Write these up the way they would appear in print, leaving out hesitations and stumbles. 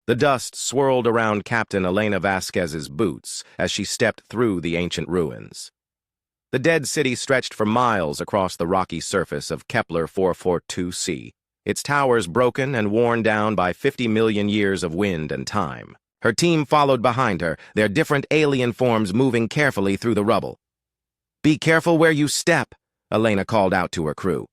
The dust swirled around Captain Elena Vasquez's boots as she stepped through the ancient ruins. The dead city stretched for miles across the rocky surface of Kepler 442c, its towers broken and worn down by 50 million years of wind and time. Her team followed behind her, their different alien forms moving carefully through the rubble. "Be careful where you step," Elena called out to her crew.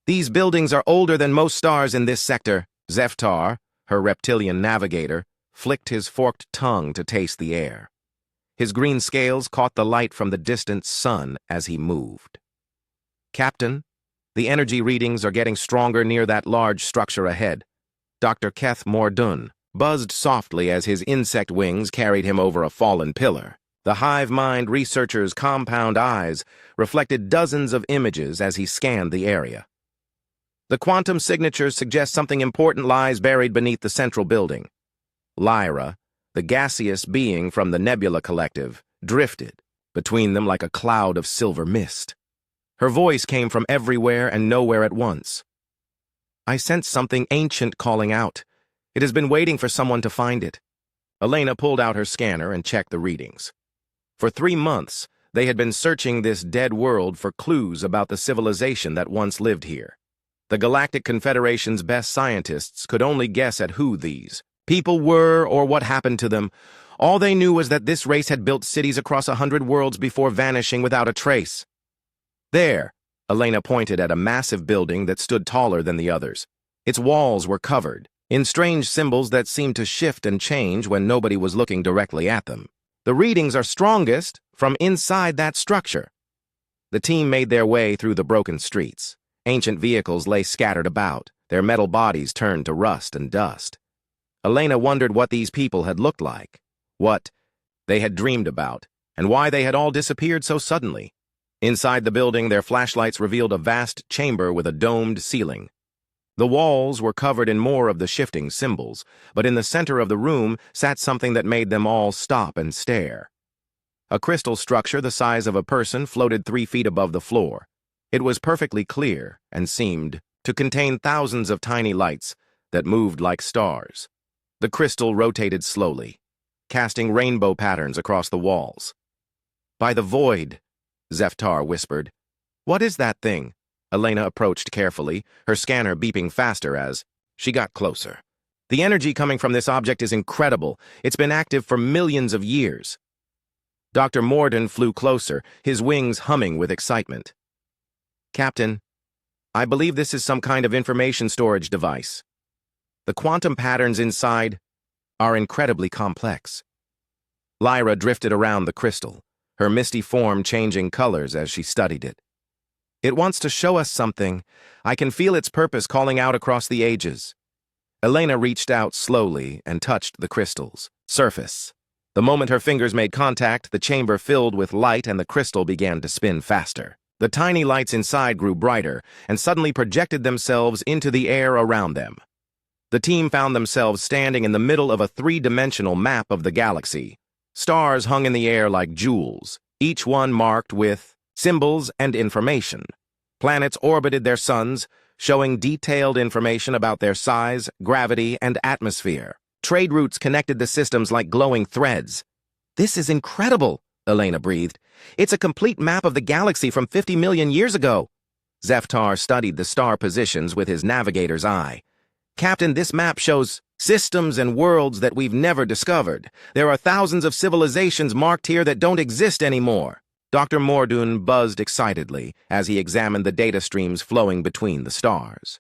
"These buildings are older than most stars in this sector." Zeftar, her reptilian navigator, flicked his forked tongue to taste the air. His green scales caught the light from the distant sun as he moved. "Captain, the energy readings are getting stronger near that large structure ahead." Dr. Keth Mordun buzzed softly as his insect wings carried him over a fallen pillar. The hive-mind researcher's compound eyes reflected dozens of images as he scanned the area. "The quantum signatures suggest something important lies buried beneath the central building." Lyra, the gaseous being from the Nebula Collective, drifted between them like a cloud of silver mist. Her voice came from everywhere and nowhere at once. "I sense something ancient calling out. It has been waiting for someone to find it." Elena pulled out her scanner and checked the readings. For 3 months, they had been searching this dead world for clues about the civilization that once lived here. The Galactic Confederation's best scientists could only guess at who these people were or what happened to them. All they knew was that this race had built cities across 100 worlds before vanishing without a trace. "There," Elena pointed at a massive building that stood taller than the others. Its walls were covered in strange symbols that seemed to shift and change when nobody was looking directly at them. "The readings are strongest from inside that structure." The team made their way through the broken streets. Ancient vehicles lay scattered about, their metal bodies turned to rust and dust. Elena wondered what these people had looked like, what they had dreamed about, and why they had all disappeared so suddenly. Inside the building, their flashlights revealed a vast chamber with a domed ceiling. The walls were covered in more of the shifting symbols, but in the center of the room sat something that made them all stop and stare. A crystal structure the size of a person floated 3 feet above the floor. It was perfectly clear and seemed to contain thousands of tiny lights that moved like stars. The crystal rotated slowly, casting rainbow patterns across the walls. "By the void," Zeftar whispered. "What is that thing?" Elena approached carefully, her scanner beeping faster as she got closer. "The energy coming from this object is incredible. It's been active for millions of years." Dr. Morden flew closer, his wings humming with excitement. "Captain, I believe this is some kind of information storage device. The quantum patterns inside are incredibly complex." Lyra drifted around the crystal, her misty form changing colors as she studied it. "It wants to show us something. I can feel its purpose calling out across the ages." Elena reached out slowly and touched the crystal's surface. The moment her fingers made contact, the chamber filled with light and the crystal began to spin faster. The tiny lights inside grew brighter and suddenly projected themselves into the air around them. The team found themselves standing in the middle of a 3-dimensional map of the galaxy. Stars hung in the air like jewels, each one marked with symbols and information. Planets orbited their suns, showing detailed information about their size, gravity, and atmosphere. Trade routes connected the systems like glowing threads. "This is incredible," Elena breathed. "It's a complete map of the galaxy from 50 million years ago." Zeftar studied the star positions with his navigator's eye. "Captain, this map shows systems and worlds that we've never discovered. There are thousands of civilizations marked here that don't exist anymore." Dr. Mordun buzzed excitedly as he examined the data streams flowing between the stars.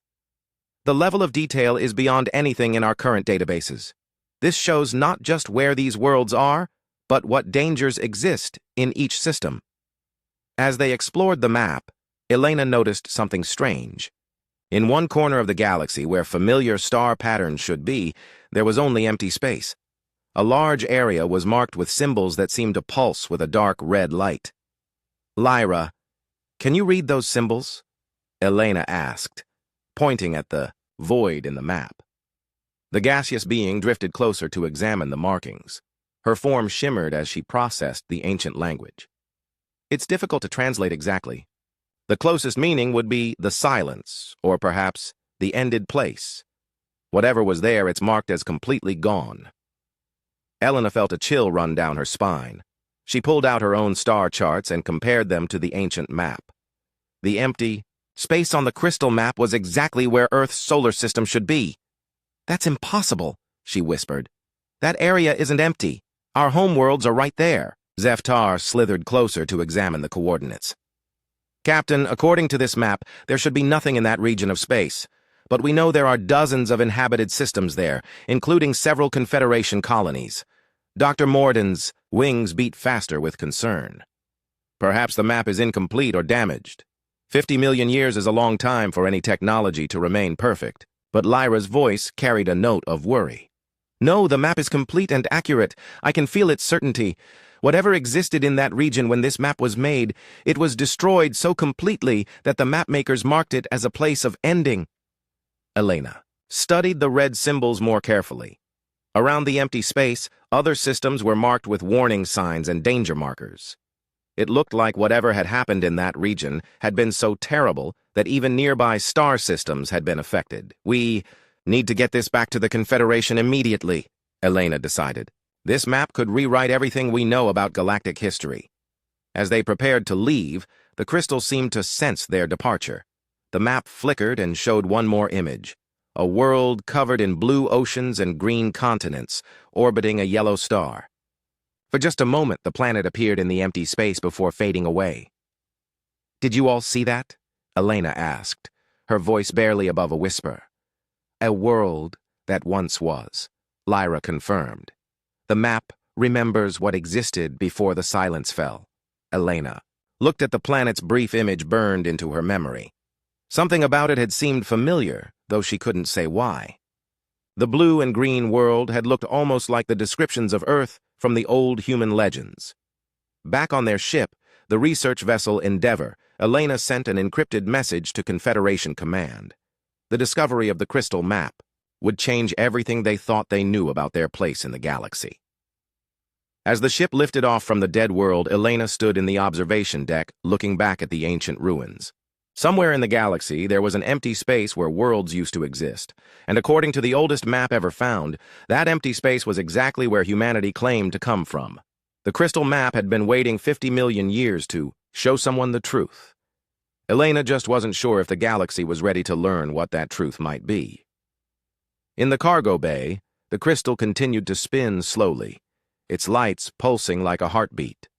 "The level of detail is beyond anything in our current databases. This shows not just where these worlds are, but what dangers exist in each system." As they explored the map, Elena noticed something strange. In one corner of the galaxy, where familiar star patterns should be, there was only empty space. A large area was marked with symbols that seemed to pulse with a dark red light. "Lyra, can you read those symbols?" Elena asked, pointing at the void in the map. The gaseous being drifted closer to examine the markings. Her form shimmered as she processed the ancient language. "It's difficult to translate exactly. The closest meaning would be the silence, or perhaps the ended place." Whatever was there, it's marked as completely gone. Elena felt a chill run down her spine. She pulled out her own star charts and compared them to the ancient map. The empty space on the crystal map was exactly where Earth's solar system should be. "That's impossible," she whispered. "That area isn't empty. Our homeworlds are right there." Zeftar slithered closer to examine the coordinates. "Captain, according to this map, there should be nothing in that region of space. But we know there are dozens of inhabited systems there, including several Confederation colonies." Dr. Morden's wings beat faster with concern. "Perhaps the map is incomplete or damaged. 50 million years is a long time for any technology to remain perfect." But Lyra's voice carried a note of worry. "No, the map is complete and accurate. I can feel its certainty. Whatever existed in that region when this map was made, it was destroyed so completely that the mapmakers marked it as a place of ending." Elena studied the red symbols more carefully. Around the empty space, other systems were marked with warning signs and danger markers. It looked like whatever had happened in that region had been so terrible that even nearby star systems had been affected. "We need to get this back to the Confederation immediately," Elena decided. "This map could rewrite everything we know about galactic history." As they prepared to leave, the crystal seemed to sense their departure. The map flickered and showed one more image. A world covered in blue oceans and green continents, orbiting a yellow star. For just a moment, the planet appeared in the empty space before fading away. "Did you all see that?" Elena asked, her voice barely above a whisper. "A world that once was," Lyra confirmed. "The map remembers what existed before the silence fell." Elena looked at the planet's brief image burned into her memory. Something about it had seemed familiar, though she couldn't say why. The blue and green world had looked almost like the descriptions of Earth from the old human legends. Back on their ship, the research vessel Endeavor, Elena sent an encrypted message to Confederation Command. The discovery of the crystal map would change everything they thought they knew about their place in the galaxy. As the ship lifted off from the dead world, Elena stood in the observation deck, looking back at the ancient ruins. Somewhere in the galaxy, there was an empty space where worlds used to exist, and according to the oldest map ever found, that empty space was exactly where humanity claimed to come from. The crystal map had been waiting 50 million years to show someone the truth. Elena just wasn't sure if the galaxy was ready to learn what that truth might be. In the cargo bay, the crystal continued to spin slowly, its lights pulsing like a heartbeat.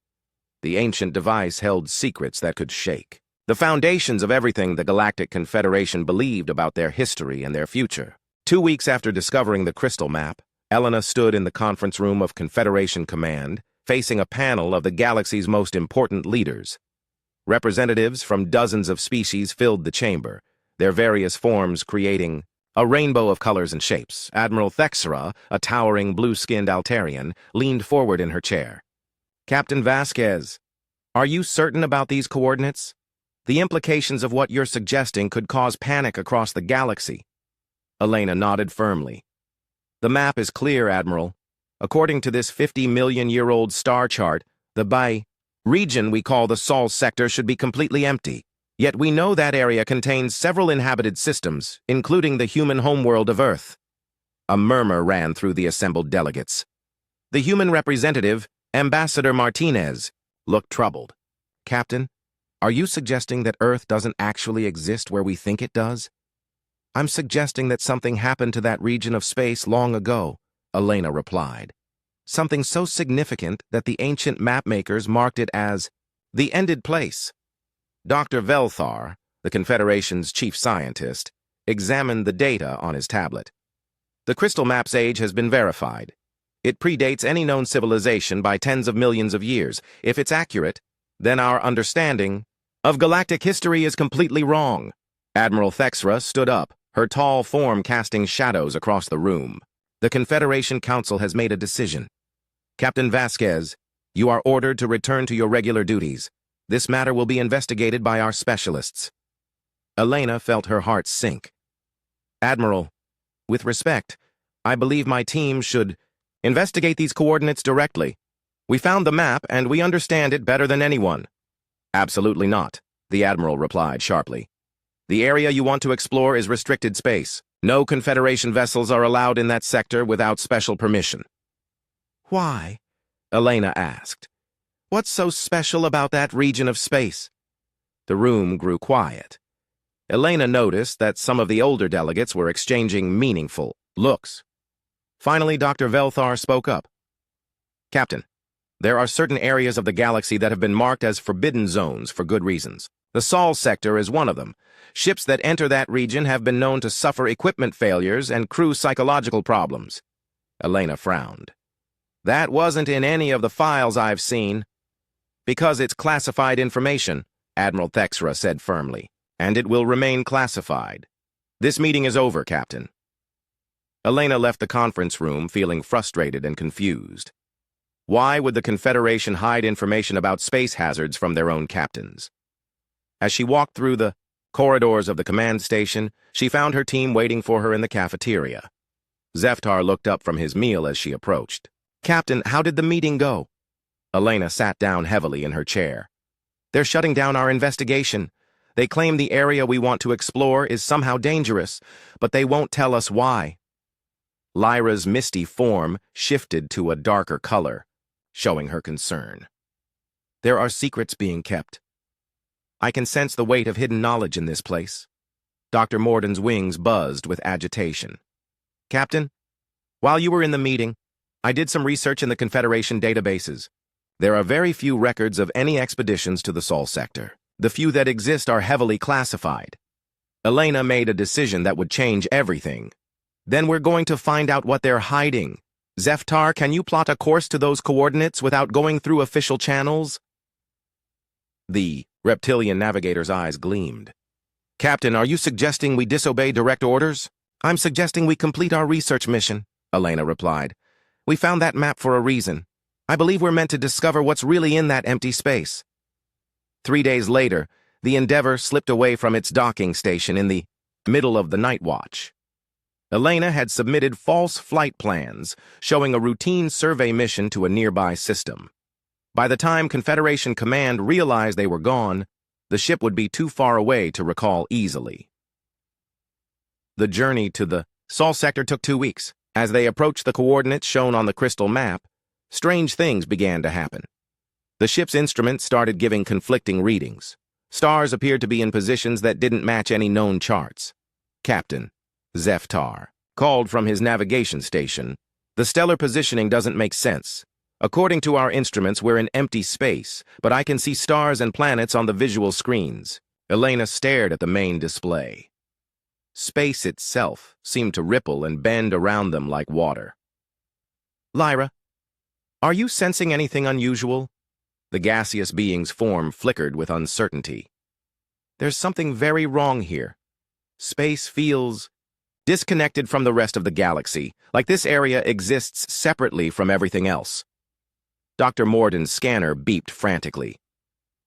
The ancient device held secrets that could shake. The foundations of everything the Galactic Confederation believed about their history and their future. 2 weeks after discovering the crystal map, Elena stood in the conference room of Confederation Command, facing a panel of the galaxy's most important leaders. Representatives from dozens of species filled the chamber, their various forms creating a rainbow of colors and shapes. Admiral Thexera, a towering blue-skinned Altarian, leaned forward in her chair. "Captain Vasquez, are you certain about these coordinates? The implications of what you're suggesting could cause panic across the galaxy." Elena nodded firmly. "The map is clear, Admiral. According to this 50-million-year-old star chart, the region we call the Sol sector should be completely empty. Yet we know that area contains several inhabited systems, including the human homeworld of Earth." A murmur ran through the assembled delegates. The human representative, Ambassador Martinez, looked troubled. "Captain, are you suggesting that Earth doesn't actually exist where we think it does?" "I'm suggesting that something happened to that region of space long ago," Elena replied. "Something so significant that the ancient mapmakers marked it as the ended place." Dr. Velthar, the Confederation's chief scientist, examined the data on his tablet. "The crystal map's age has been verified. It predates any known civilization by tens of millions of years. If it's accurate, then our understanding of galactic history is completely wrong." Admiral Thexera stood up, her tall form casting shadows across the room. "The Confederation Council has made a decision. Captain Vasquez, you are ordered to return to your regular duties. This matter will be investigated by our specialists." Elena felt her heart sink. "Admiral, with respect, I believe my team should investigate these coordinates directly. We found the map, and we understand it better than anyone." "Absolutely not," the Admiral replied sharply. "The area you want to explore is restricted space. No Confederation vessels are allowed in that sector without special permission. Why? Elena asked. What's so special about that region of space? The room grew quiet. Elena noticed that some of the older delegates were exchanging meaningful looks. Finally, Dr. Velthar spoke up. Captain, there are certain areas of the galaxy that have been marked as forbidden zones for good reasons. The Sol sector is one of them. Ships that enter that region have been known to suffer equipment failures and crew psychological problems. Elena frowned. That wasn't in any of the files I've seen. Because it's classified information, Admiral Thexra said firmly, and it will remain classified. This meeting is over, Captain. Elena left the conference room feeling frustrated and confused. Why would the Confederation hide information about space hazards from their own captains? As she walked through the corridors of the command station, she found her team waiting for her in the cafeteria. Zeftar looked up from his meal as she approached. Captain, how did the meeting go? Elena sat down heavily in her chair. They're shutting down our investigation. They claim the area we want to explore is somehow dangerous, but they won't tell us why. Lyra's misty form shifted to a darker color, showing her concern. There are secrets being kept. I can sense the weight of hidden knowledge in this place. Dr. Morden's wings buzzed with agitation. Captain, while you were in the meeting, I did some research in the Confederation databases. There are very few records of any expeditions to the Sol sector. The few that exist are heavily classified. Elena made a decision that would change everything. Then we're going to find out what they're hiding. Zeftar, can you plot a course to those coordinates without going through official channels? The reptilian navigator's eyes gleamed. Captain, are you suggesting we disobey direct orders? I'm suggesting we complete our research mission, Elena replied. We found that map for a reason. I believe we're meant to discover what's really in that empty space. 3 days later, the Endeavour slipped away from its docking station in the middle of the night watch. Elena had submitted false flight plans, showing a routine survey mission to a nearby system. By the time Confederation Command realized they were gone, the ship would be too far away to recall easily. The journey to the Sol sector took 2 weeks. As they approached the coordinates shown on the crystal map, strange things began to happen. The ship's instruments started giving conflicting readings. Stars appeared to be in positions that didn't match any known charts. Captain Zeftar called from his navigation station. The stellar positioning doesn't make sense. According to our instruments, we're in empty space, but I can see stars and planets on the visual screens. Elena stared at the main display. Space itself seemed to ripple and bend around them like water. Lyra, are you sensing anything unusual? The gaseous being's form flickered with uncertainty. There's something very wrong here. Space feels disconnected from the rest of the galaxy, like this area exists separately from everything else. Dr. Morden's scanner beeped frantically.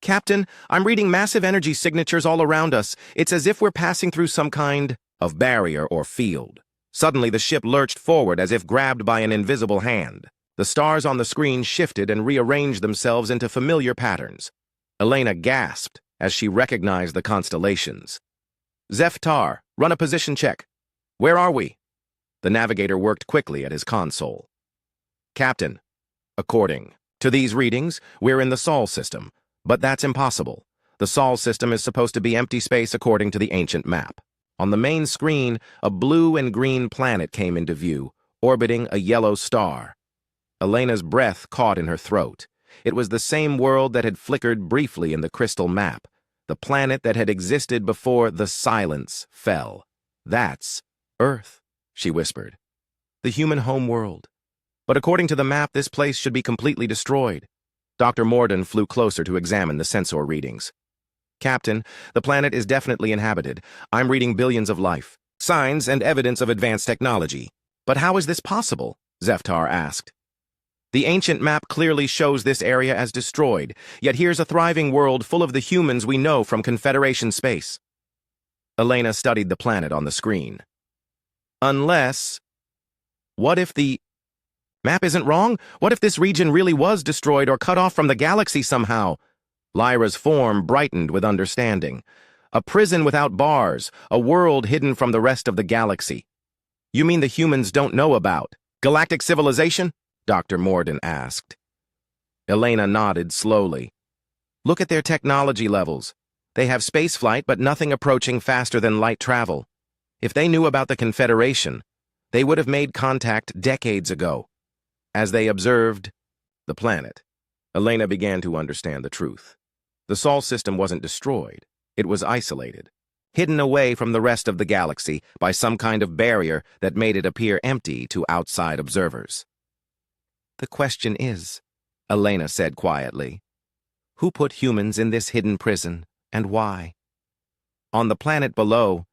Captain, I'm reading massive energy signatures all around us. It's as if we're passing through some kind of barrier or field. Suddenly, the ship lurched forward as if grabbed by an invisible hand. The stars on the screen shifted and rearranged themselves into familiar patterns. Elena gasped as she recognized the constellations. Zeftar, run a position check. Where are we? The navigator worked quickly at his console. Captain, according to these readings, we're in the Sol system, but that's impossible. The Sol system is supposed to be empty space according to the ancient map. On the main screen, a blue and green planet came into view, orbiting a yellow star. Elena's breath caught in her throat. It was the same world that had flickered briefly in the crystal map, the planet that had existed before the silence fell. That's Earth, she whispered. The human home world. But according to the map, this place should be completely destroyed. Dr. Morden flew closer to examine the sensor readings. Captain, the planet is definitely inhabited. I'm reading billions of life, signs and evidence of advanced technology. But how is this possible? Zeftar asked. The ancient map clearly shows this area as destroyed, yet here's a thriving world full of the humans we know from Confederation space. Elena studied the planet on the screen. Unless... What if the map isn't wrong? What if this region really was destroyed or cut off from the galaxy somehow? Lyra's form brightened with understanding. A prison without bars, a world hidden from the rest of the galaxy. You mean the humans don't know about galactic civilization? Dr. Morden asked. Elena nodded slowly. Look at their technology levels. They have spaceflight, but nothing approaching faster than light travel. If they knew about the Confederation, they would have made contact decades ago. As they observed the planet, Elena began to understand the truth. The Sol system wasn't destroyed. It was isolated, hidden away from the rest of the galaxy by some kind of barrier that made it appear empty to outside observers. The question is, Elena said quietly, who put humans in this hidden prison, and why? On the planet below,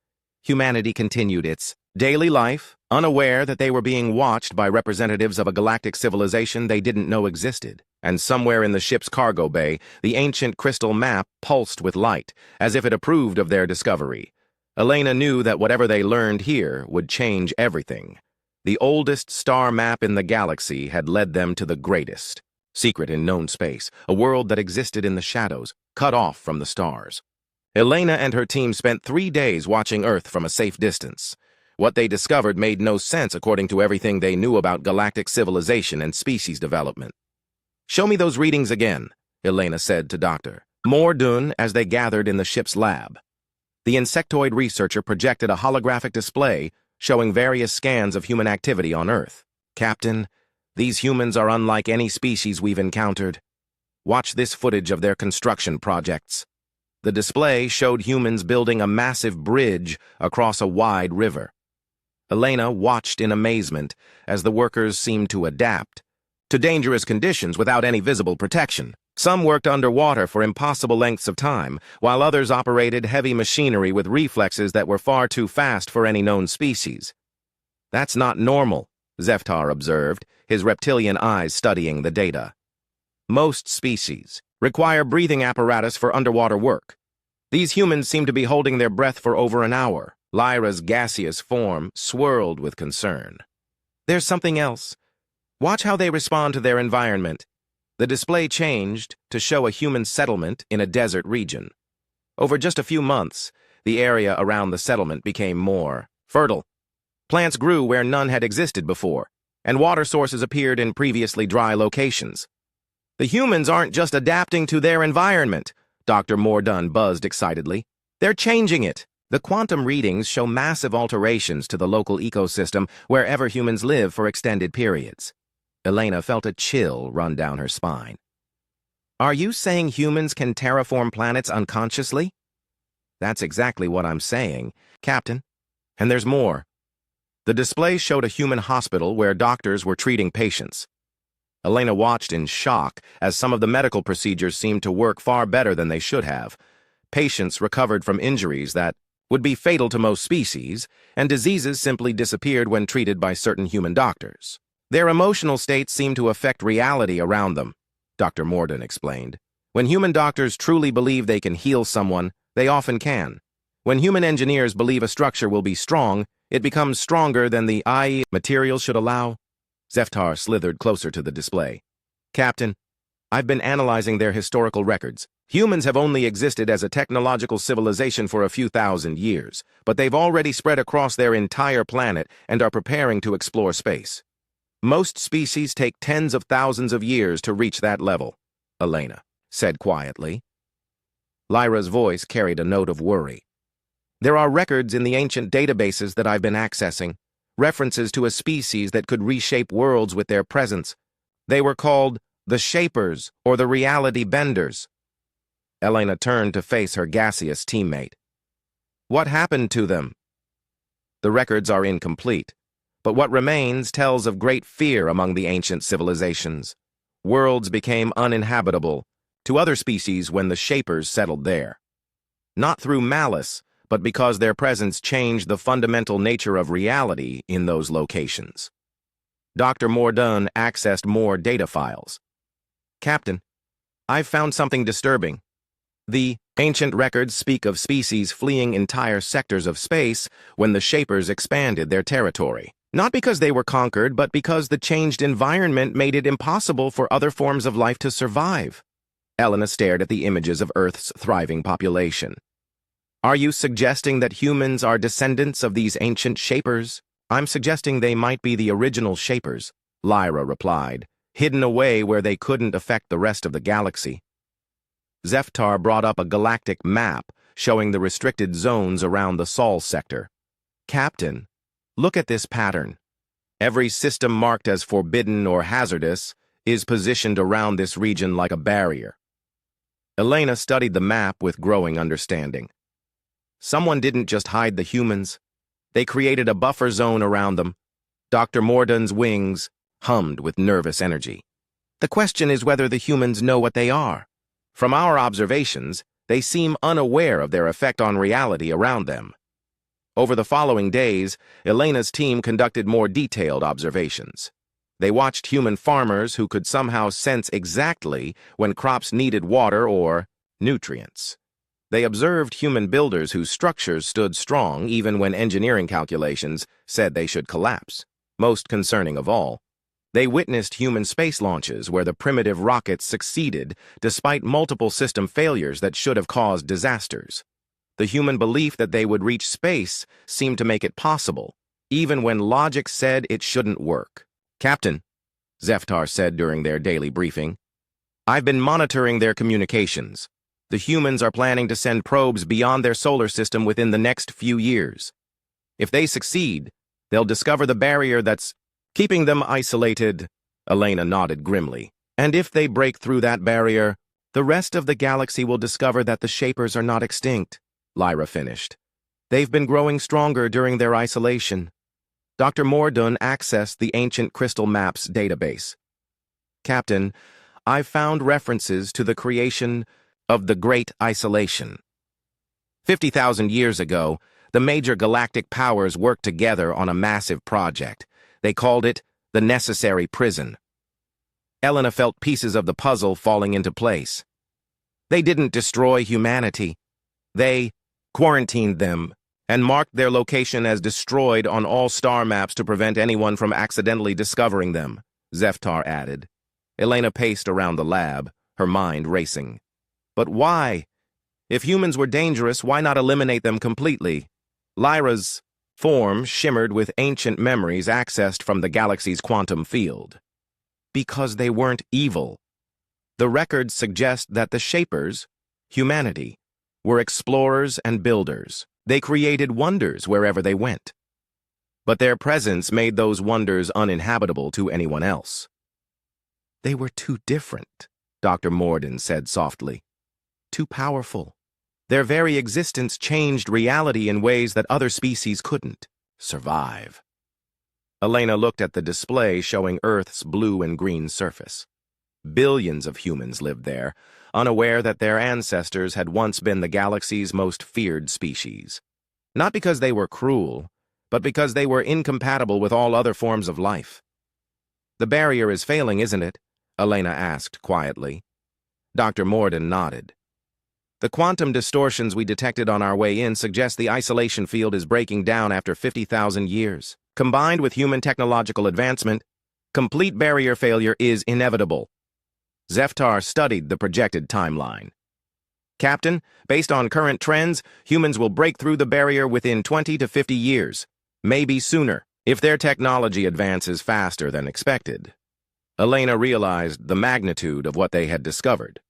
humanity continued its daily life, unaware that they were being watched by representatives of a galactic civilization they didn't know existed. And somewhere in the ship's cargo bay, the ancient crystal map pulsed with light, as if it approved of their discovery. Elena knew that whatever they learned here would change everything. The oldest star map in the galaxy had led them to the greatest, secret in known space, a world that existed in the shadows, cut off from the stars. Elena and her team spent 3 days watching Earth from a safe distance. What they discovered made no sense according to everything they knew about galactic civilization and species development. Show me those readings again, Elena said to Dr. Morden as they gathered in the ship's lab. The insectoid researcher projected a holographic display showing various scans of human activity on Earth. Captain, these humans are unlike any species we've encountered. Watch this footage of their construction projects. The display showed humans building a massive bridge across a wide river. Elena watched in amazement as the workers seemed to adapt to dangerous conditions without any visible protection. Some worked underwater for impossible lengths of time, while others operated heavy machinery with reflexes that were far too fast for any known species. That's not normal, Zeftar observed, his reptilian eyes studying the data. Most species require breathing apparatus for underwater work. These humans seem to be holding their breath for over an hour. Lyra's gaseous form swirled with concern. There's something else. Watch how they respond to their environment. The display changed to show a human settlement in a desert region. Over just a few months, the area around the settlement became more fertile. Plants grew where none had existed before, and water sources appeared in previously dry locations. The humans aren't just adapting to their environment, Dr. Morden buzzed excitedly. They're changing it. The quantum readings show massive alterations to the local ecosystem wherever humans live for extended periods. Elena felt a chill run down her spine. Are you saying humans can terraform planets unconsciously? That's exactly what I'm saying, Captain. And there's more. The display showed a human hospital where doctors were treating patients. Elena watched in shock as some of the medical procedures seemed to work far better than they should have. Patients recovered from injuries that would be fatal to most species, and diseases simply disappeared when treated by certain human doctors. Their emotional states seem to affect reality around them, Dr. Morden explained. When human doctors truly believe they can heal someone, they often can. When human engineers believe a structure will be strong, it becomes stronger than the materials should allow. Zeftar slithered closer to the display. Captain, I've been analyzing their historical records. Humans have only existed as a technological civilization for a few thousand years, but they've already spread across their entire planet and are preparing to explore space. Most species take tens of thousands of years to reach that level, Elena said quietly. Lyra's voice carried a note of worry. There are records in the ancient databases that I've been accessing, references to a species that could reshape worlds with their presence. They were called the Shapers or the Reality Benders. Elena turned to face her gaseous teammate. What happened to them? The records are incomplete, but what remains tells of great fear among the ancient civilizations. Worlds became uninhabitable to other species when the Shapers settled there. Not through malice, but because their presence changed the fundamental nature of reality in those locations. Dr. Morden accessed more data files. Captain, I've found something disturbing. The ancient records speak of species fleeing entire sectors of space when the Shapers expanded their territory. Not because they were conquered, but because the changed environment made it impossible for other forms of life to survive. Elena stared at the images of Earth's thriving population. Are you suggesting that humans are descendants of these ancient shapers? I'm suggesting they might be the original shapers, Lyra replied, hidden away where they couldn't affect the rest of the galaxy. Zeftar brought up a galactic map showing the restricted zones around the Sol sector. Captain, look at this pattern. Every system marked as forbidden or hazardous is positioned around this region like a barrier. Elena studied the map with growing understanding. Someone didn't just hide the humans. They created a buffer zone around them. Dr. Morden's wings hummed with nervous energy. The question is whether the humans know what they are. From our observations, they seem unaware of their effect on reality around them. Over the following days, Elena's team conducted more detailed observations. They watched human farmers who could somehow sense exactly when crops needed water or nutrients. They observed human builders whose structures stood strong even when engineering calculations said they should collapse. Most concerning of all, they witnessed human space launches where the primitive rockets succeeded despite multiple system failures that should have caused disasters. The human belief that they would reach space seemed to make it possible, even when logic said it shouldn't work. Captain, Zeftar said during their daily briefing, I've been monitoring their communications. The humans are planning to send probes beyond their solar system within the next few years. If they succeed, they'll discover the barrier that's keeping them isolated. Elena nodded grimly. And if they break through that barrier, the rest of the galaxy will discover that the Shapers are not extinct, Lyra finished. They've been growing stronger during their isolation. Dr. Morden accessed the ancient crystal maps database. Captain, I've found references to the creation of the Great Isolation. 50,000 years ago, the major galactic powers worked together on a massive project. They called it the Necessary Prison. Elena felt pieces of the puzzle falling into place. They didn't destroy humanity. They quarantined them and marked their location as destroyed on all star maps to prevent anyone from accidentally discovering them, Zeftar added. Elena paced around the lab, her mind racing. But why? If humans were dangerous, why not eliminate them completely? Lyra's form shimmered with ancient memories accessed from the galaxy's quantum field. Because they weren't evil. The records suggest that the Shapers, humanity, were explorers and builders. They created wonders wherever they went. But their presence made those wonders uninhabitable to anyone else. They were too different, Dr. Morden said softly. Too powerful. Their very existence changed reality in ways that other species couldn't survive. Elena looked at the display showing Earth's blue and green surface. Billions of humans lived there, unaware that their ancestors had once been the galaxy's most feared species. Not because they were cruel, but because they were incompatible with all other forms of life. The barrier is failing, isn't it? Elena asked quietly. Dr. Morden nodded. The quantum distortions we detected on our way in suggest the isolation field is breaking down after 50,000 years. Combined with human technological advancement, complete barrier failure is inevitable. Zeftar studied the projected timeline. Captain, based on current trends, humans will break through the barrier within 20 to 50 years, maybe sooner, if their technology advances faster than expected. Elena realized the magnitude of what they had discovered.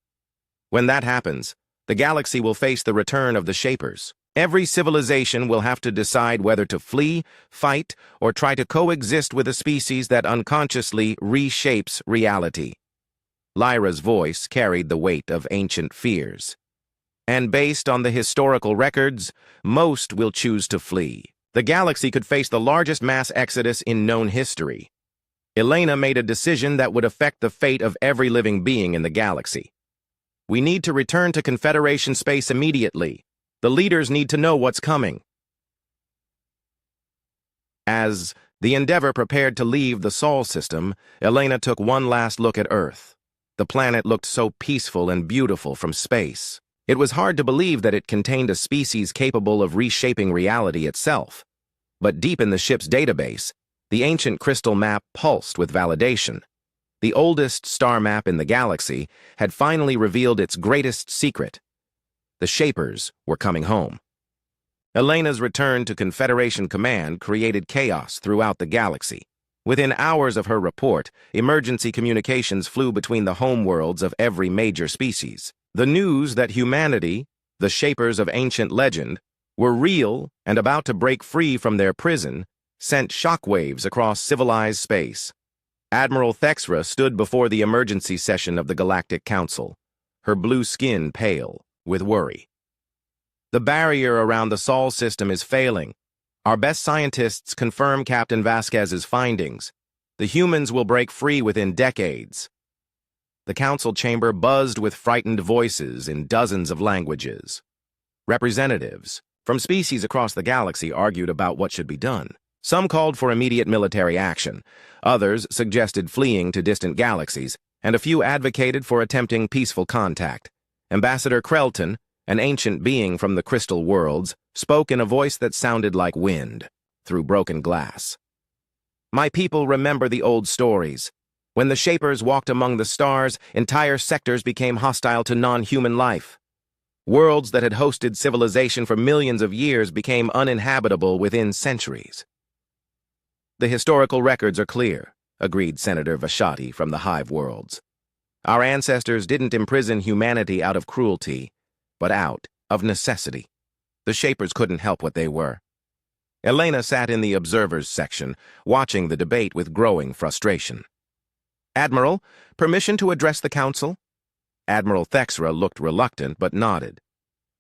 When that happens, the galaxy will face the return of the Shapers. Every civilization will have to decide whether to flee, fight, or try to coexist with a species that unconsciously reshapes reality. Lyra's voice carried the weight of ancient fears. And based on the historical records, most will choose to flee. The galaxy could face the largest mass exodus in known history. Elena made a decision that would affect the fate of every living being in the galaxy. We need to return to Confederation space immediately. The leaders need to know what's coming. As the Endeavor prepared to leave the Sol system, Elena took one last look at Earth. The planet looked so peaceful and beautiful from space. It was hard to believe that it contained a species capable of reshaping reality itself. But deep in the ship's database, the ancient crystal map pulsed with validation. The oldest star map in the galaxy had finally revealed its greatest secret. The Shapers were coming home. Elena's return to Confederation Command created chaos throughout the galaxy. Within hours of her report, emergency communications flew between the homeworlds of every major species. The news that humanity, the shapers of ancient legend, were real and about to break free from their prison sent shockwaves across civilized space. Admiral Thexra stood before the emergency session of the Galactic Council, her blue skin pale with worry. The barrier around the Sol system is failing. Our best scientists confirm Captain Vasquez's findings. The humans will break free within decades. The council chamber buzzed with frightened voices in dozens of languages. Representatives from species across the galaxy argued about what should be done. Some called for immediate military action, others suggested fleeing to distant galaxies, and a few advocated for attempting peaceful contact. Ambassador Krelton, an ancient being from the crystal worlds, spoke in a voice that sounded like wind through broken glass. My people remember the old stories. When the Shapers walked among the stars, entire sectors became hostile to non-human life. Worlds that had hosted civilization for millions of years became uninhabitable within centuries. The historical records are clear, agreed Senator Vashati from the Hive Worlds. Our ancestors didn't imprison humanity out of cruelty, but out of necessity. The Shapers couldn't help what they were. Elena sat in the observers section, watching the debate with growing frustration. Admiral, permission to address the council? Admiral Thexra looked reluctant but nodded.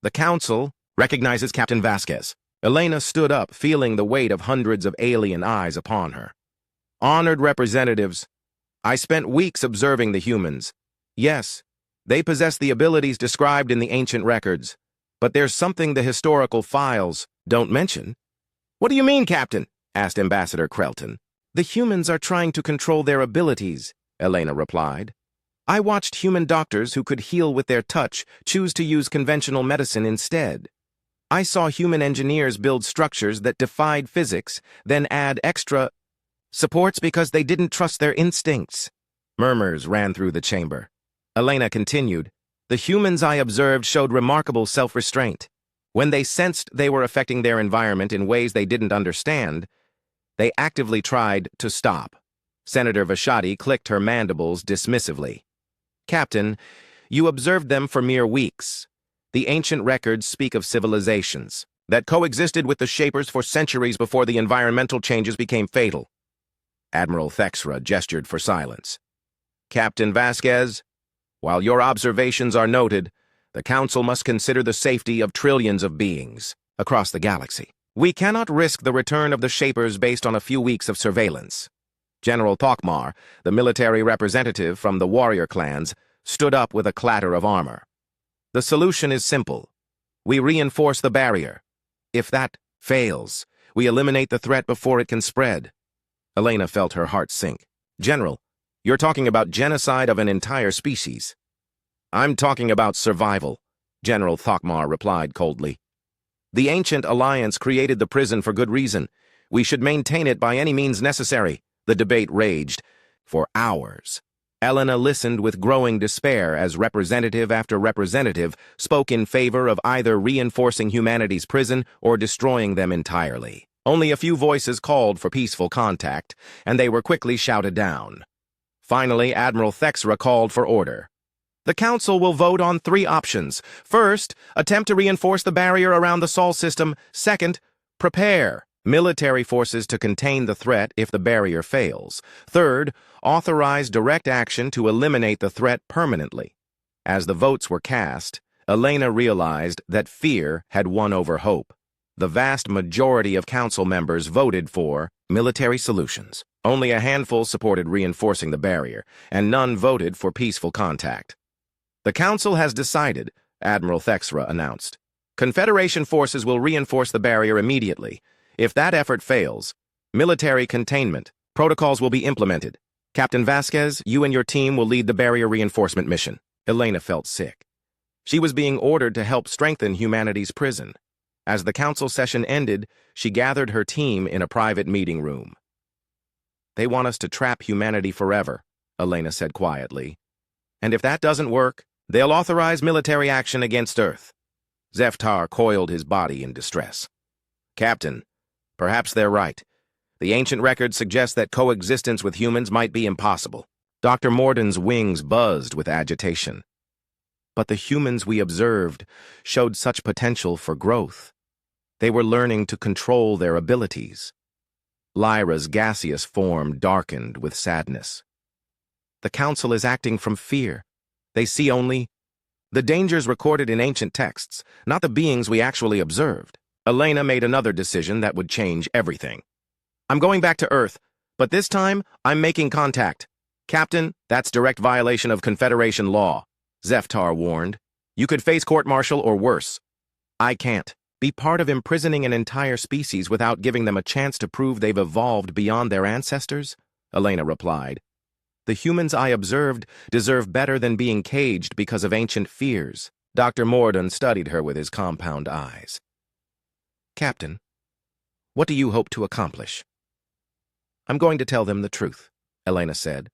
The council recognizes Captain Vasquez. Elena stood up, feeling the weight of hundreds of alien eyes upon her. Honored representatives, I spent weeks observing the humans. Yes, they possess the abilities described in the ancient records, but there's something the historical files don't mention. What do you mean, Captain? Asked Ambassador Krelton. The humans are trying to control their abilities, Elena replied. I watched human doctors who could heal with their touch choose to use conventional medicine instead. I saw human engineers build structures that defied physics, then add extra supports because they didn't trust their instincts. Murmurs ran through the chamber. Elena continued, the humans I observed showed remarkable self-restraint. When they sensed they were affecting their environment in ways they didn't understand, they actively tried to stop. Senator Vashati clicked her mandibles dismissively. Captain, you observed them for mere weeks. The ancient records speak of civilizations that coexisted with the Shapers for centuries before the environmental changes became fatal. Admiral Thexra gestured for silence. Captain Vasquez, while your observations are noted, the Council must consider the safety of trillions of beings across the galaxy. We cannot risk the return of the Shapers based on a few weeks of surveillance. General Thokmar, the military representative from the warrior clans, stood up with a clatter of armor. The solution is simple. We reinforce the barrier. If that fails, we eliminate the threat before it can spread. Elena felt her heart sink. General, you're talking about genocide of an entire species. I'm talking about survival, General Thokmar replied coldly. The ancient alliance created the prison for good reason. We should maintain it by any means necessary. The debate raged for hours. Elena listened with growing despair as representative after representative spoke in favor of either reinforcing humanity's prison or destroying them entirely. Only a few voices called for peaceful contact, and they were quickly shouted down. Finally, Admiral Thexra called for order. The Council will vote on 3 options. First, attempt to reinforce the barrier around the Sol system. Second, prepare military forces to contain the threat if the barrier fails. Third, authorize direct action to eliminate the threat permanently. As the votes were cast, Elena realized that fear had won over hope. The vast majority of council members voted for military solutions. Only a handful supported reinforcing the barrier, and none voted for peaceful contact. The council has decided, Admiral Thexra announced. Confederation forces will reinforce the barrier immediately. If that effort fails, military containment protocols will be implemented. Captain Vasquez, you and your team will lead the barrier reinforcement mission. Elena felt sick. She was being ordered to help strengthen humanity's prison. As the council session ended, she gathered her team in a private meeting room. They want us to trap humanity forever, Elena said quietly. And if that doesn't work, they'll authorize military action against Earth. Zeftar coiled his body in distress. Captain, perhaps they're right. The ancient records suggest that coexistence with humans might be impossible. Dr. Morden's wings buzzed with agitation. But the humans we observed showed such potential for growth. They were learning to control their abilities. Lyra's gaseous form darkened with sadness. The Council is acting from fear. They see only the dangers recorded in ancient texts, not the beings we actually observed. Elena made another decision that would change everything. I'm going back to Earth, but this time I'm making contact. Captain, that's direct violation of Confederation law, Zeftar warned. You could face court-martial or worse. I can't be part of imprisoning an entire species without giving them a chance to prove they've evolved beyond their ancestors, Elena replied. The humans I observed deserve better than being caged because of ancient fears. Dr. Morden studied her with his compound eyes. Captain, what do you hope to accomplish? I'm going to tell them the truth, Elena said.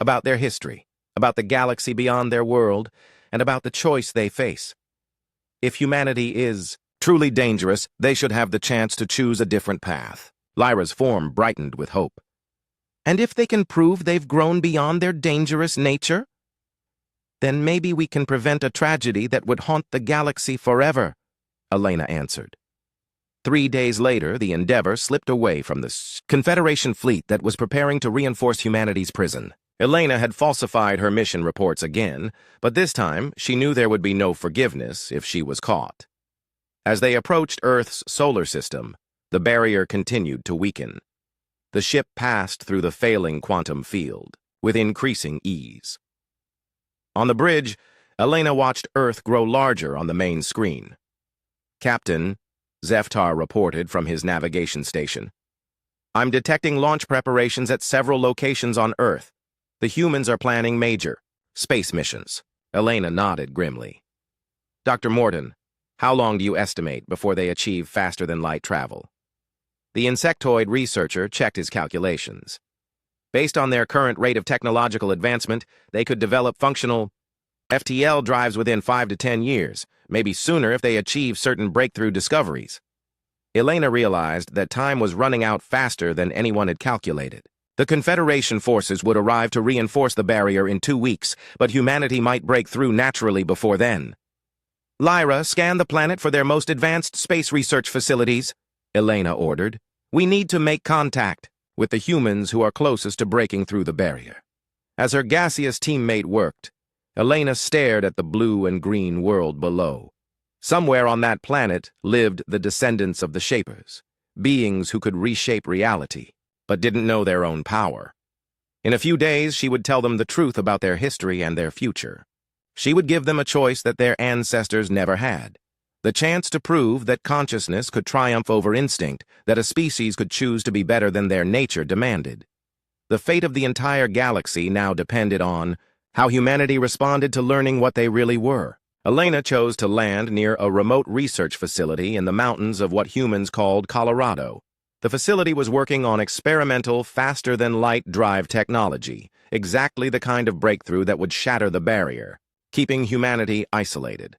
About their history, about the galaxy beyond their world, and about the choice they face. If humanity is truly dangerous, they should have the chance to choose a different path. Lyra's form brightened with hope. And if they can prove they've grown beyond their dangerous nature, then maybe we can prevent a tragedy that would haunt the galaxy forever, Elena answered. 3 days later, the Endeavor slipped away from the Confederation fleet that was preparing to reinforce humanity's prison. Elena had falsified her mission reports again, but this time she knew there would be no forgiveness if she was caught. As they approached Earth's solar system, the barrier continued to weaken. The ship passed through the failing quantum field, with increasing ease. On the bridge, Elena watched Earth grow larger on the main screen. Captain, Zeftar reported from his navigation station. I'm detecting launch preparations at several locations on Earth. The humans are planning major space missions. Elena nodded grimly. Dr. Morden, how long do you estimate before they achieve faster-than-light travel? The insectoid researcher checked his calculations. Based on their current rate of technological advancement, they could develop functional FTL drives within 5 to 10 years, maybe sooner if they achieve certain breakthrough discoveries. Elena realized that time was running out faster than anyone had calculated. The Confederation forces would arrive to reinforce the barrier in 2 weeks, but humanity might break through naturally before then. Lyra, scan the planet for their most advanced space research facilities, Elena ordered. We need to make contact with the humans who are closest to breaking through the barrier. As her gaseous teammate worked, Elena stared at the blue and green world below. Somewhere on that planet lived the descendants of the Shapers, beings who could reshape reality, but didn't know their own power. In a few days, she would tell them the truth about their history and their future. She would give them a choice that their ancestors never had. The chance to prove that consciousness could triumph over instinct, that a species could choose to be better than their nature demanded. The fate of the entire galaxy now depended on how humanity responded to learning what they really were. Elena chose to land near a remote research facility in the mountains of what humans called Colorado. The facility was working on experimental, faster-than-light drive technology, exactly the kind of breakthrough that would shatter the barrier, keeping humanity isolated.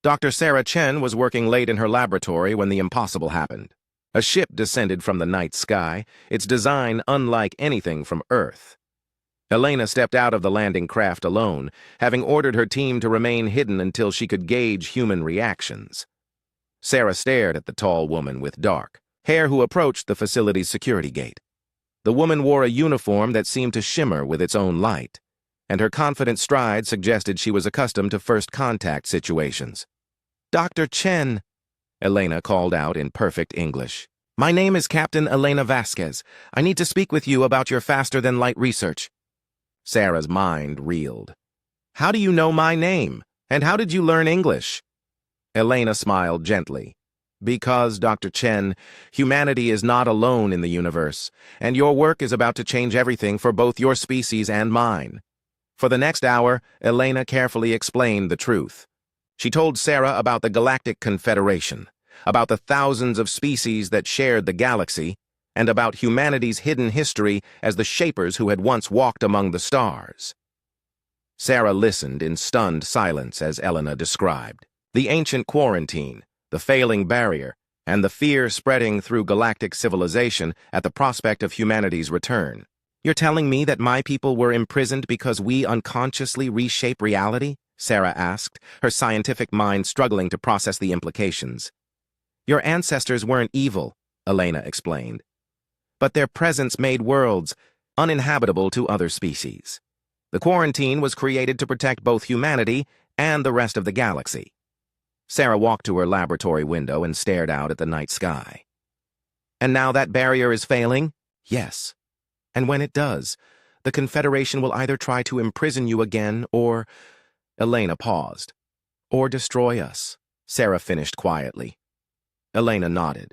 Dr. Sarah Chen was working late in her laboratory when the impossible happened. A ship descended from the night sky, its design unlike anything from Earth. Elena stepped out of the landing craft alone, having ordered her team to remain hidden until she could gauge human reactions. Sarah stared at the tall woman with dark hair who approached the facility's security gate. The woman wore a uniform that seemed to shimmer with its own light, and her confident stride suggested she was accustomed to first-contact situations. Dr. Chen, Elena called out in perfect English. My name is Captain Elena Vasquez. I need to speak with you about your faster-than-light research. Sarah's mind reeled. How do you know my name? And how did you learn English? Elena smiled gently. Because, Dr. Chen, humanity is not alone in the universe, and your work is about to change everything for both your species and mine. For the next hour, Elena carefully explained the truth. She told Sarah about the Galactic Confederation, about the thousands of species that shared the galaxy, and about humanity's hidden history as the Shapers who had once walked among the stars. Sarah listened in stunned silence as Elena described. The ancient quarantine, the failing barrier, and the fear spreading through galactic civilization at the prospect of humanity's return. "You're telling me that my people were imprisoned because we unconsciously reshape reality?" Sarah asked, her scientific mind struggling to process the implications. "Your ancestors weren't evil," Elena explained, "but their presence made worlds uninhabitable to other species. The quarantine was created to protect both humanity and the rest of the galaxy." Sarah walked to her laboratory window and stared out at the night sky. "And now that barrier is failing?" "Yes. And when it does, the Confederation will either try to imprison you again or—" Elena paused. "Or destroy us," Sarah finished quietly. Elena nodded.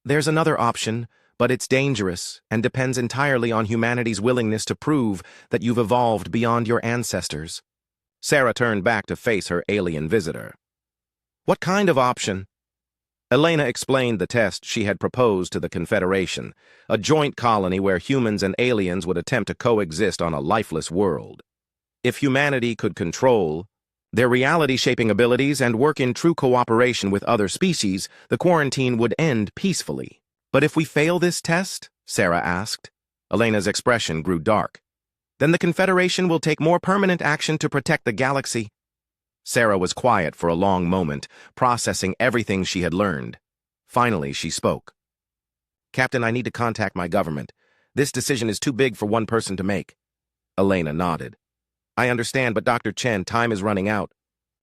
"There's another option, but it's dangerous and depends entirely on humanity's willingness to prove that you've evolved beyond your ancestors." Sarah turned back to face her alien visitor. "What kind of option?" Elena explained the test she had proposed to the Confederation, a joint colony where humans and aliens would attempt to coexist on a lifeless world. If humanity could control their reality-shaping abilities and work in true cooperation with other species, the quarantine would end peacefully. "But if we fail this test?" Sarah asked. Elena's expression grew dark. "Then the Confederation will take more permanent action to protect the galaxy." Sarah was quiet for a long moment, processing everything she had learned. Finally, she spoke. "Captain, I need to contact my government. This decision is too big for one person to make." Elena nodded. "I understand, but Dr. Chen, time is running out.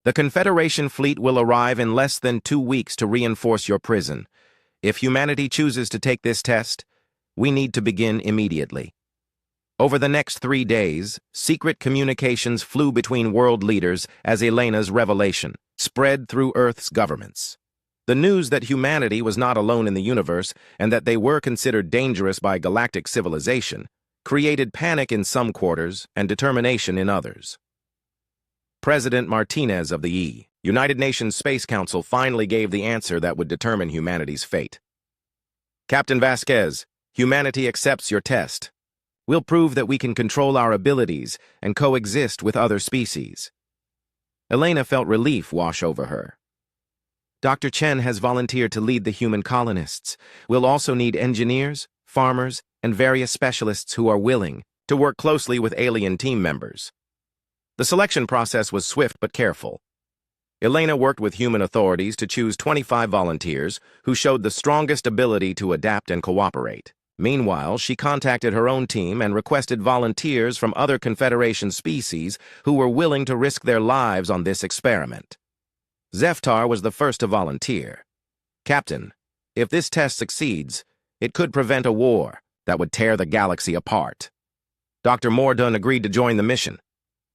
The Confederation fleet will arrive in less than 2 weeks to reinforce your prison. If humanity chooses to take this test, we need to begin immediately." Over the next 3 days, secret communications flew between world leaders as Elena's revelation spread through Earth's governments. The news that humanity was not alone in the universe and that they were considered dangerous by galactic civilization created panic in some quarters and determination in others. President Martinez of the United Nations Space Council finally gave the answer that would determine humanity's fate. "Captain Vasquez, humanity accepts your test. We'll prove that we can control our abilities and coexist with other species." Elena felt relief wash over her. "Dr. Chen has volunteered to lead the human colonists. We'll also need engineers, farmers, and various specialists who are willing to work closely with alien team members." The selection process was swift but careful. Elena worked with human authorities to choose 25 volunteers who showed the strongest ability to adapt and cooperate. Meanwhile, she contacted her own team and requested volunteers from other Confederation species who were willing to risk their lives on this experiment. Zeftar was the first to volunteer. "Captain, if this test succeeds, it could prevent a war that would tear the galaxy apart." Dr. Mordun agreed to join the mission.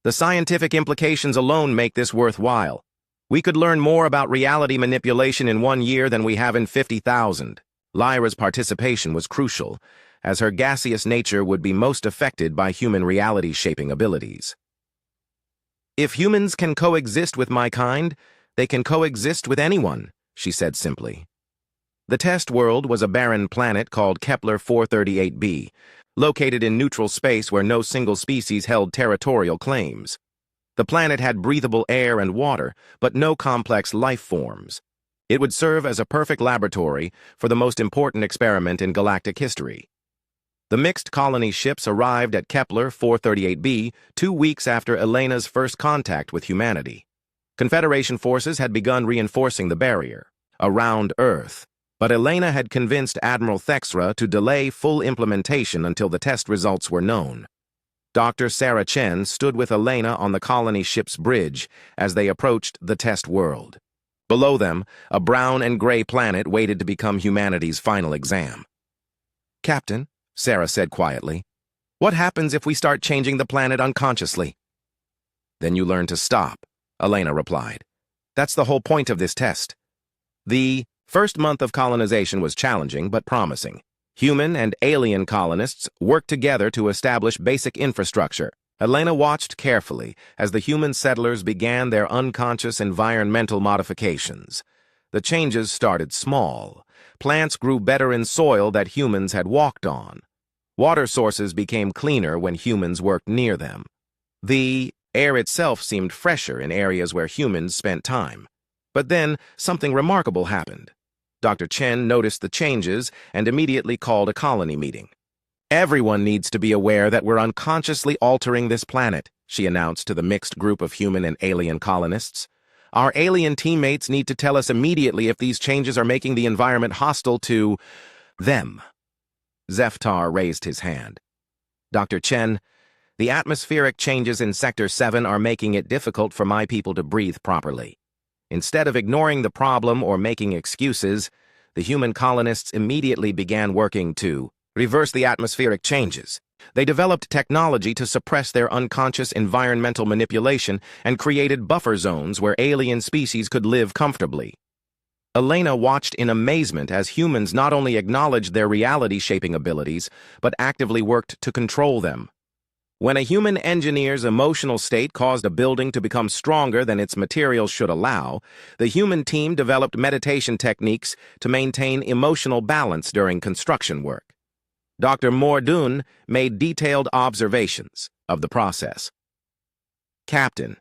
"The scientific implications alone make this worthwhile. We could learn more about reality manipulation in 1 year than we have in 50,000. Lyra's participation was crucial, as her gaseous nature would be most affected by human reality-shaping abilities. "If humans can coexist with my kind, they can coexist with anyone," she said simply. The test world was a barren planet called Kepler 438b, located in neutral space where no single species held territorial claims. The planet had breathable air and water, but no complex life forms. It would serve as a perfect laboratory for the most important experiment in galactic history. The mixed colony ships arrived at Kepler 438b 2 weeks after Elena's first contact with humanity. Confederation forces had begun reinforcing the barrier around Earth, but Elena had convinced Admiral Thexra to delay full implementation until the test results were known. Dr. Sarah Chen stood with Elena on the colony ship's bridge as they approached the test world. Below them, a brown and gray planet waited to become humanity's final exam. "Captain," Sarah said quietly, "what happens if we start changing the planet unconsciously?" "Then you learn to stop," Elena replied. "That's the whole point of this test." The first month of colonization was challenging but promising. Human and alien colonists worked together to establish basic infrastructure. Elena watched carefully as the human settlers began their unconscious environmental modifications. The changes started small. Plants grew better in soil that humans had walked on. Water sources became cleaner when humans worked near them. The air itself seemed fresher in areas where humans spent time. But then, something remarkable happened. Dr. Chen noticed the changes and immediately called a colony meeting. "Everyone needs to be aware that we're unconsciously altering this planet," she announced to the mixed group of human and alien colonists. "Our alien teammates need to tell us immediately if these changes are making the environment hostile to them." Zeftar raised his hand. "Dr. Chen, the atmospheric changes in Sector 7 are making it difficult for my people to breathe properly." Instead of ignoring the problem or making excuses, the human colonists immediately began working to reverse the atmospheric changes. They developed technology to suppress their unconscious environmental manipulation and created buffer zones where alien species could live comfortably. Elena watched in amazement as humans not only acknowledged their reality-shaping abilities, but actively worked to control them. When a human engineer's emotional state caused a building to become stronger than its materials should allow, the human team developed meditation techniques to maintain emotional balance during construction work. Dr. Mordoun made detailed observations of the process. "Captain,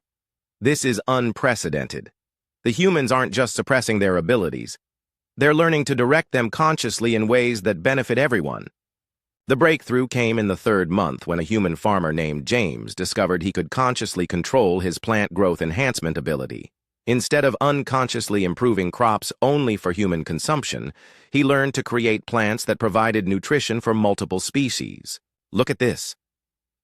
this is unprecedented. The humans aren't just suppressing their abilities. They're learning to direct them consciously in ways that benefit everyone." The breakthrough came in the 3rd month when a human farmer named James discovered he could consciously control his plant growth enhancement ability. Instead of unconsciously improving crops only for human consumption, he learned to create plants that provided nutrition for multiple species. "Look at this."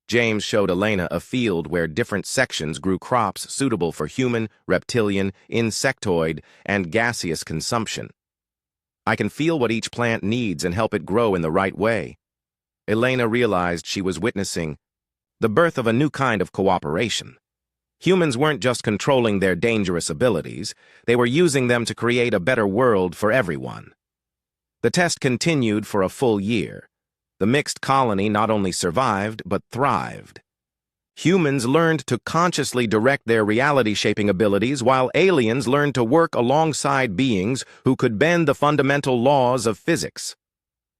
James showed Elena a field where different sections grew crops suitable for human, reptilian, insectoid, and gaseous consumption. "I can feel what each plant needs and help it grow in the right way." Elena realized she was witnessing the birth of a new kind of cooperation. Humans weren't just controlling their dangerous abilities, they were using them to create a better world for everyone. The test continued for a full year. The mixed colony not only survived, but thrived. Humans learned to consciously direct their reality-shaping abilities, while aliens learned to work alongside beings who could bend the fundamental laws of physics.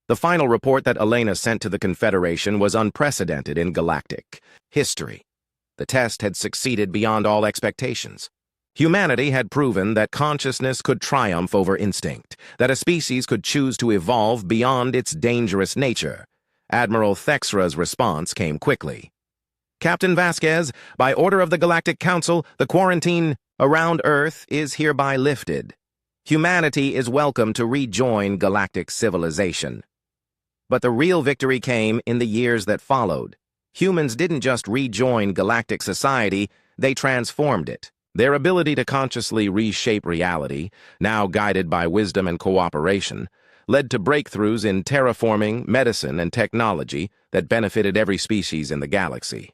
The final report that Elena sent to the Confederation was unprecedented in galactic history. The test had succeeded beyond all expectations. Humanity had proven that consciousness could triumph over instinct, that a species could choose to evolve beyond its dangerous nature. Admiral Thexra's response came quickly. "Captain Vasquez, by order of the Galactic Council, the quarantine around Earth is hereby lifted. Humanity is welcome to rejoin galactic civilization." But the real victory came in the years that followed. Humans didn't just rejoin galactic society, they transformed it. Their ability to consciously reshape reality, now guided by wisdom and cooperation, led to breakthroughs in terraforming, medicine, and technology that benefited every species in the galaxy.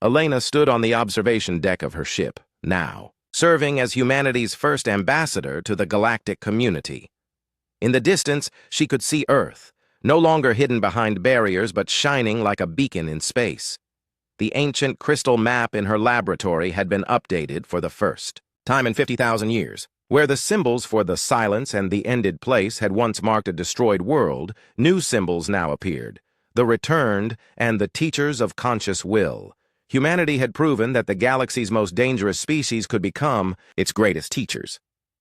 Elena stood on the observation deck of her ship, now, serving as humanity's first ambassador to the galactic community. In the distance, she could see Earth, no longer hidden behind barriers but shining like a beacon in space. The ancient crystal map in her laboratory had been updated for the first time in 50,000 years. Where the symbols for the silence and the ended place had once marked a destroyed world, new symbols now appeared: the returned and the teachers of conscious will. Humanity had proven that the galaxy's most dangerous species could become its greatest teachers.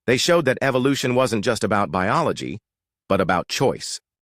They showed that evolution wasn't just about biology, but about choice.